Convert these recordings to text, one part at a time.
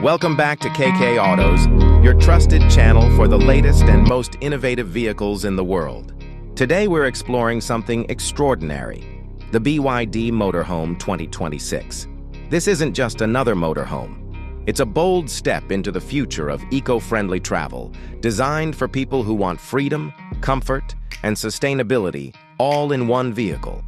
Welcome back to KK Autos, your trusted channel for the latest and most innovative vehicles in the world. Today we're exploring something extraordinary, the BYD Motorhome 2026. This isn't just another motorhome. It's a bold step into the future of eco-friendly travel, designed for people who want freedom, comfort, and sustainability all in one vehicle.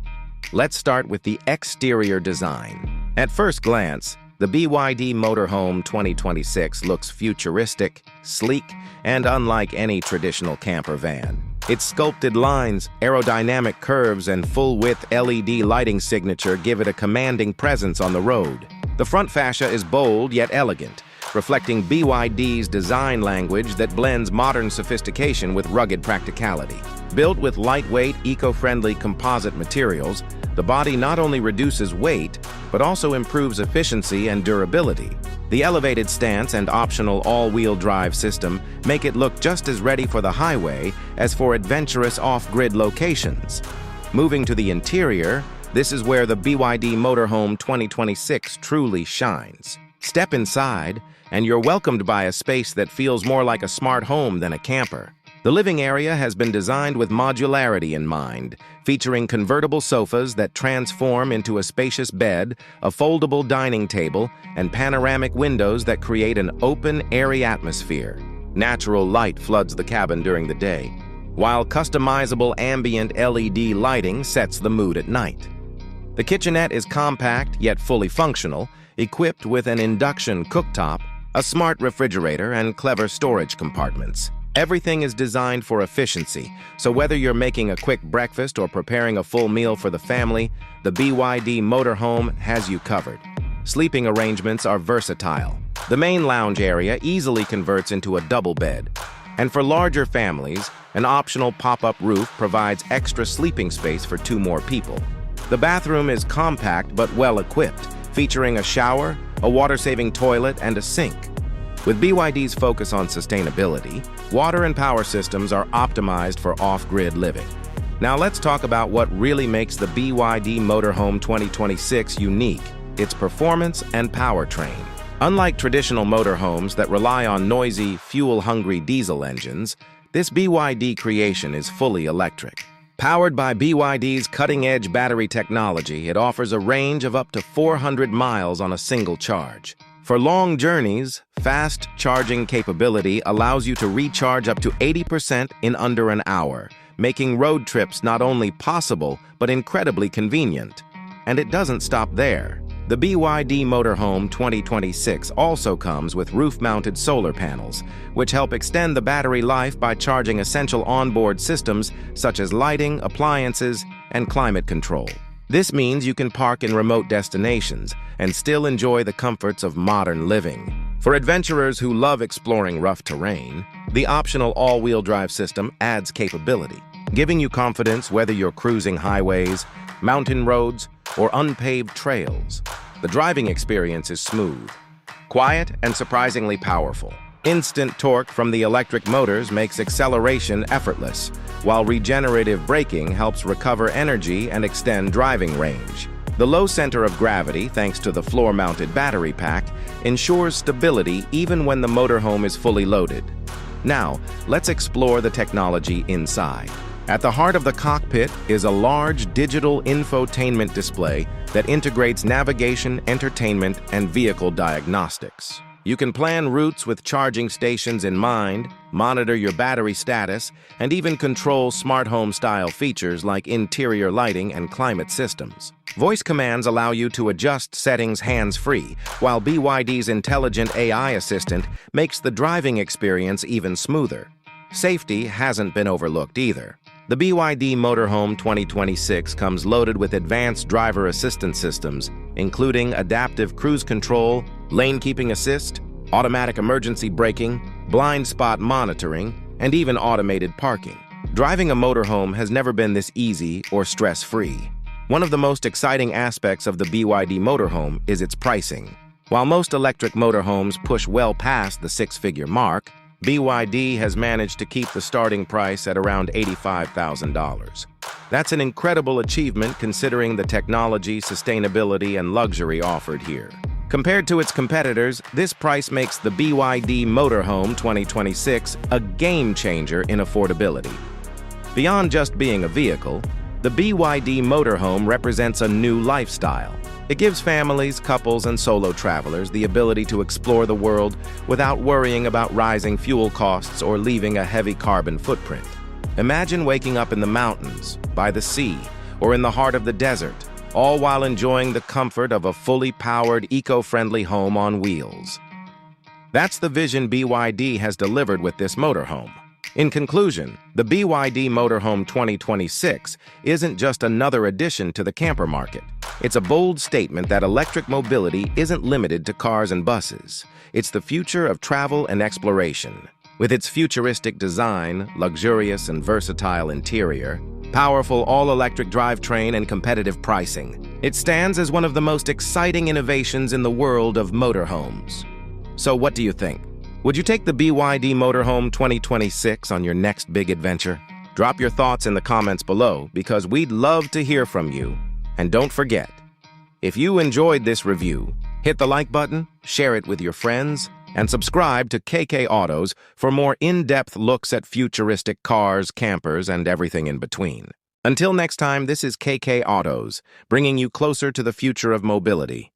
Let's start with the exterior design. At first glance, the BYD Motorhome 2026 looks futuristic, sleek, and unlike any traditional camper van. Its sculpted lines, aerodynamic curves, and full-width LED lighting signature give it a commanding presence on the road. The front fascia is bold yet elegant, reflecting BYD's design language that blends modern sophistication with rugged practicality. Built with lightweight, eco-friendly composite materials, the body not only reduces weight, but also improves efficiency and durability. The elevated stance and optional all-wheel drive system make it look just as ready for the highway as for adventurous off-grid locations. Moving to the interior, this is where the BYD Motorhome 2026 truly shines. Step inside, and you're welcomed by a space that feels more like a smart home than a camper. The living area has been designed with modularity in mind, featuring convertible sofas that transform into a spacious bed, a foldable dining table, and panoramic windows that create an open, airy atmosphere. Natural light floods the cabin during the day, while customizable ambient LED lighting sets the mood at night. The kitchenette is compact yet fully functional, equipped with an induction cooktop, a smart refrigerator, and clever storage compartments. Everything is designed for efficiency, so whether you're making a quick breakfast or preparing a full meal for the family, the BYD Motorhome has you covered. Sleeping arrangements are versatile. The main lounge area easily converts into a double bed. And for larger families, an optional pop-up roof provides extra sleeping space for 2 more people. The bathroom is compact but well-equipped, featuring a shower, a water-saving toilet, and a sink. With BYD's focus on sustainability, water and power systems are optimized for off-grid living. Now let's talk about what really makes the BYD Motorhome 2026 unique, its performance and powertrain. Unlike traditional motorhomes that rely on noisy, fuel-hungry diesel engines, this BYD creation is fully electric. Powered by BYD's cutting-edge battery technology, it offers a range of up to 400 miles on a single charge. For long journeys, fast charging capability allows you to recharge up to 80% in under an hour, making road trips not only possible, but incredibly convenient. And it doesn't stop there. The BYD Motorhome 2026 also comes with roof-mounted solar panels, which help extend the battery life by charging essential onboard systems such as lighting, appliances, and climate control. This means you can park in remote destinations and still enjoy the comforts of modern living. For adventurers who love exploring rough terrain, the optional all-wheel drive system adds capability, giving you confidence whether you're cruising highways, mountain roads, or unpaved trails. The driving experience is smooth, quiet, and surprisingly powerful. Instant torque from the electric motors makes acceleration effortless, while regenerative braking helps recover energy and extend driving range. The low center of gravity, thanks to the floor-mounted battery pack, ensures stability even when the motorhome is fully loaded. Now, let's explore the technology inside. At the heart of the cockpit is a large digital infotainment display that integrates navigation, entertainment, and vehicle diagnostics. You can plan routes with charging stations in mind, monitor your battery status, and even control smart home-style features like interior lighting and climate systems. Voice commands allow you to adjust settings hands-free, while BYD's intelligent AI assistant makes the driving experience even smoother. Safety hasn't been overlooked either. The BYD Motorhome 2026 comes loaded with advanced driver assistance systems, including adaptive cruise control, lane keeping assist, automatic emergency braking, blind spot monitoring, and even automated parking. Driving a motorhome has never been this easy or stress-free. One of the most exciting aspects of the BYD Motorhome is its pricing. While most electric motorhomes push well past the 6-figure mark, BYD has managed to keep the starting price at around $85,000. That's an incredible achievement considering the technology, sustainability, and luxury offered here. Compared to its competitors, this price makes the BYD Motorhome 2026 a game-changer in affordability. Beyond just being a vehicle, the BYD Motorhome represents a new lifestyle. It gives families, couples, and solo travelers the ability to explore the world without worrying about rising fuel costs or leaving a heavy carbon footprint. Imagine waking up in the mountains, by the sea, or in the heart of the desert, all while enjoying the comfort of a fully powered, eco-friendly home on wheels. That's the vision BYD has delivered with this motorhome. In conclusion, the BYD Motorhome 2026 isn't just another addition to the camper market. It's a bold statement that electric mobility isn't limited to cars and buses. It's the future of travel and exploration. With its futuristic design, luxurious and versatile interior, powerful all-electric drivetrain, and competitive pricing, it stands as one of the most exciting innovations in the world of motorhomes. So what do you think? Would you take the BYD Motorhome 2026 on your next big adventure? Drop your thoughts in the comments below because we'd love to hear from you. And don't forget, if you enjoyed this review, hit the like button, share it with your friends, and subscribe to KK Autos for more in-depth looks at futuristic cars, campers, and everything in between. Until next time, this is KK Autos, bringing you closer to the future of mobility.